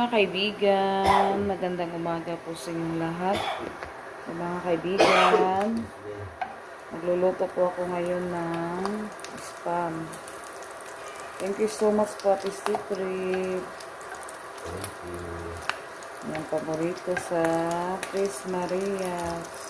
mga kaibigan, magandang umaga po sa inyong lahat. Mga kaibigan, magluluto po ako ngayon ng spam. Thank you so much po, Ate Secret. Thank you. Yung paborito sa Chris Marias.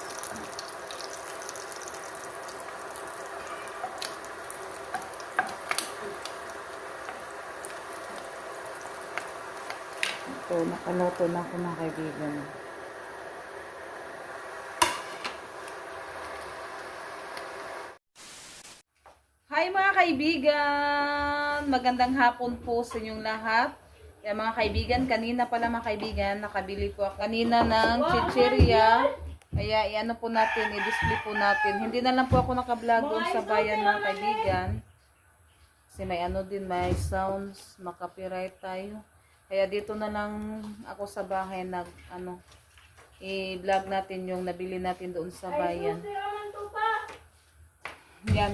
Ito, nakaluto na ako mga kaibigan. Hi mga kaibigan! Magandang hapon po sa inyong lahat. Kaya mga kaibigan, kanina pala mga kaibigan, nakabili po ako kanina ng chichirya. Kaya i-ano po natin, i-display po natin. Hindi na lang po ako nakablog doon sa bayan mga kaibigan. Kasi may ano din, may sounds, makapiright tayo. Kaya dito na lang ako sa bahay nag ano i-vlog natin yung nabili natin doon sa bayan. Yan.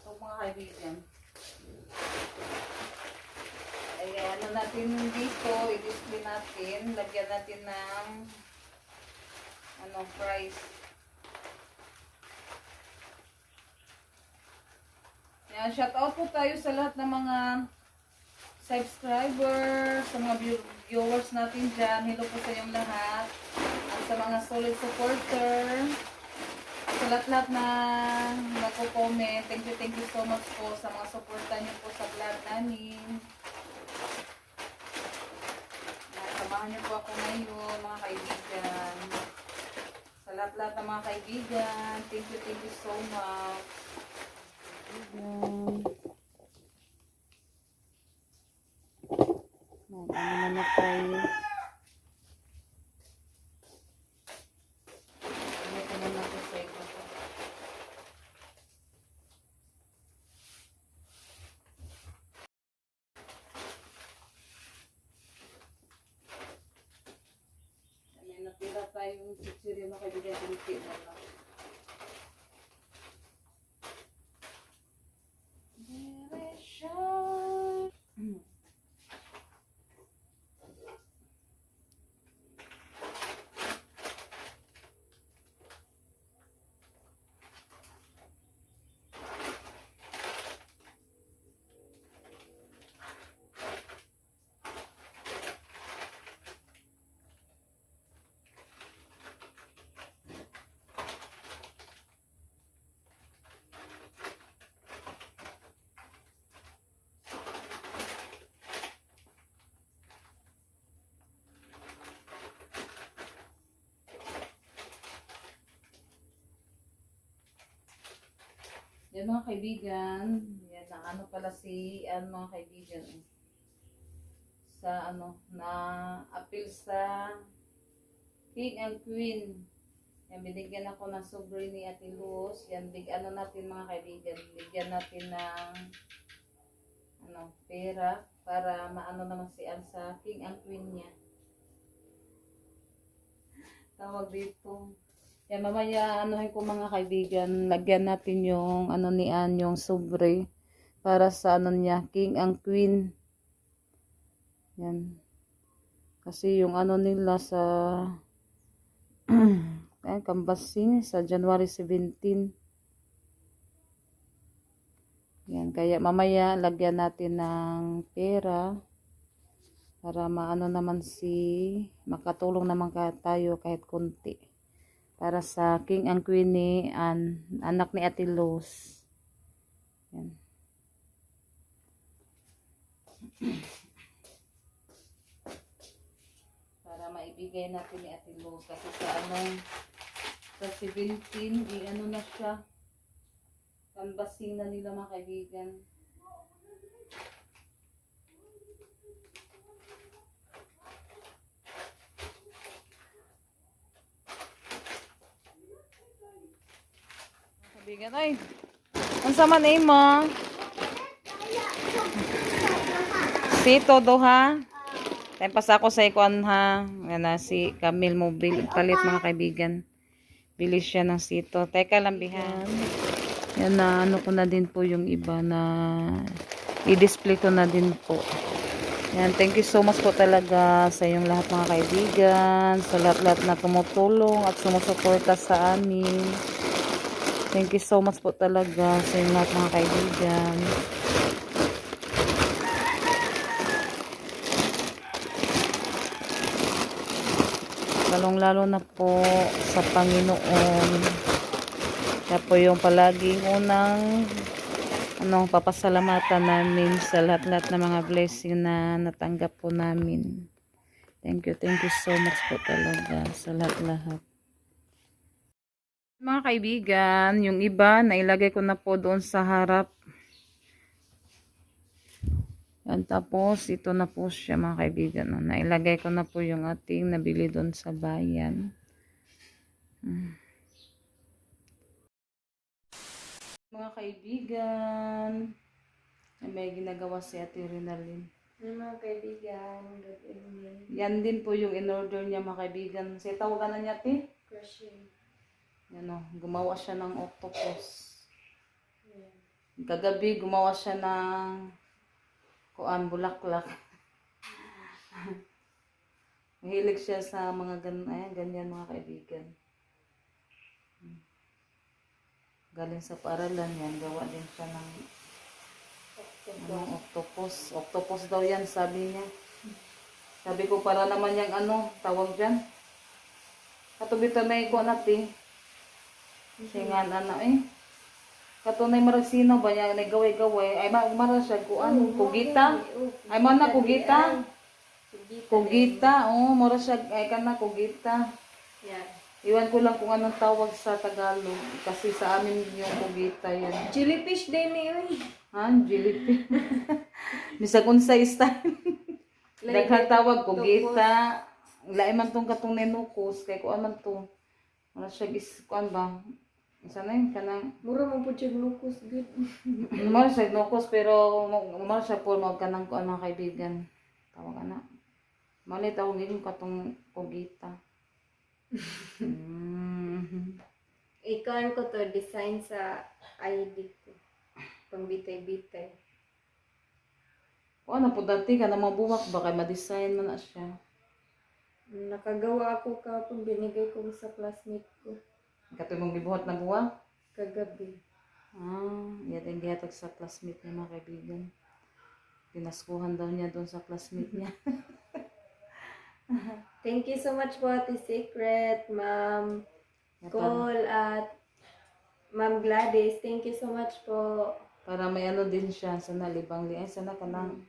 So mga kaibigan. Ay ano natin dito, i-display natin, lagyan natin ng ano price. Yan, shout out po tayo sa lahat ng mga subscribers, sa mga viewers natin dyan. Hello po sa inyong lahat. At sa mga solid supporter, sa lahat na nagko-comment, thank you so much po sa mga supporta niyo po sa vlog namin. Samahan niyo po ako ngayon, mga kaibigan. Sa lahat ng mga kaibigan, thank you so much. Ano na tayo? Ano ko na natin sa ito? May natira tayong chichirya na kaibigan Pilipino lang. Yan mga kaibigan, yan na ano pala si mga kaibigan sa ano na appeal sa King and Queen. Yan binigyan ako ng sobre ni Ate Luz. Yan ano natin mga kaibigan, bigyan natin ng ano pera para maano naman si sa King and Queen niya. Tawag dito. Yan, mamaya, anuhin ko mga kaibigan, lagyan natin yung, ano ni Ann, yung sobre, para sa, ano niya, King and Queen. Yan. Kasi yung, ano nila sa, ayan, canvassing, sa January 17. Yan, kaya mamaya, lagyan natin ng pera, para maano naman makatulong naman tayo kahit konti. Para sa King and Queen ni anak ni Ate Luz. Yan. Para maibigay natin ni Ate Luz. Kasi sa 17, ano na siya. Canvassing na nila mga kaibigan. Kaibigan, ay. Ang sama na mo. Sito do ha. Tayo pas ako sa ikuan ha. Yan na si Camille mo palit mga kaibigan. Bili siya ng sito. Teka lang bihan. Yan na ano ko na din po yung iba na i-display ko na din po. Yan, thank you so much po talaga sa inyong lahat mga kaibigan, sa lahat-lahat na tumutulong at sumusuporta sa amin. Thank you so much po talaga sa inyong lahat mga kaibigan. Lalong-lalo na po sa Panginoon. Siya po yung palaging unang papasalamatan namin sa lahat-lahat na mga blessing na natanggap po namin. Thank you so much po talaga sa lahat-lahat. Mga kaibigan, yung iba nailagay ko na po doon sa harap. Yan, tapos ito na po siya mga kaibigan. Nailagay ko na po yung ating nabili doon sa bayan. Mga kaibigan, may ginagawa si Ate Rinalyn. Mga kaibigan, good evening. Yan din po yung in-order niya mga kaibigan. Kasi tawagan na niya, Ate. Crushing. Yan o, gumawa siya ng octopus. Yeah. Kagabi, gumawa siya ng bulaklak. Mahilig siya sa mga ganyan mga kaibigan. Galing sa paaralan yan, gawa din siya ng octopus. Octopus daw yan, sabi niya. Sabi ko, para naman yung tawag dyan. Katubito na iko natin. Singan katunay maragsino ba niya, nagaway-gaway. Ay, mara siya kugita. Ay, mana kugita. Kugita, mara siya, ay ka na kugita. Yeah. Iwan ko lang kung anong tawag sa Tagalog. Kasi sa amin yung kugita yan. Jellyfish din eh. Jellyfish. Bisa kung sa style. Daghang tawag kugita. Lain man tong katong nenukos. Kaya kung man to. Ano siya kuan ba? Isa na yun kanang. Mura mo po siya glucose good. Mara siya nukos pero mara siya po kanang kuan mga kaibigan. Tawag na. Malit ako ngayon katong kugita. Ikan ko to, design sa ID ko. Pambitay-bitay. O ano po dati ka na mabuwak ba kay ma-design man na siya. Nakagawa ako kapag binigay ko sa classmate ko. Katoy mong gibuhat na buwak? Kagabi. Yan yung gihatag sa classmate niya mga kaibigan. Pinaskuhan daw niya doon sa classmate niya. Thank you so much po Ate Secret, Ma'am Cole at Ma'am Gladys. Thank you so much po. Para may din siya sa nalibang ay sana ka nang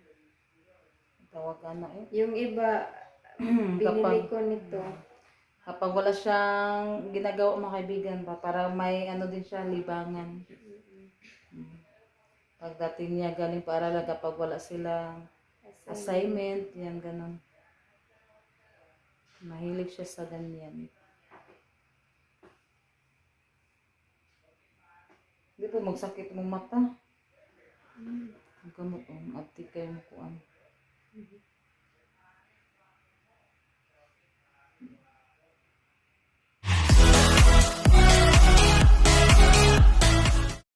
tawagan na Yung iba, binili ko nito. Kapag wala siyang ginagawa mga kaibigan para may din siya libangan. Pagdating niya galing paaralan kapag wala silang assignment, yan ganun. Mahilig siya sa ganyan. Di ba magsakit mong mata? Ang gamot, abti kayo mo kuan.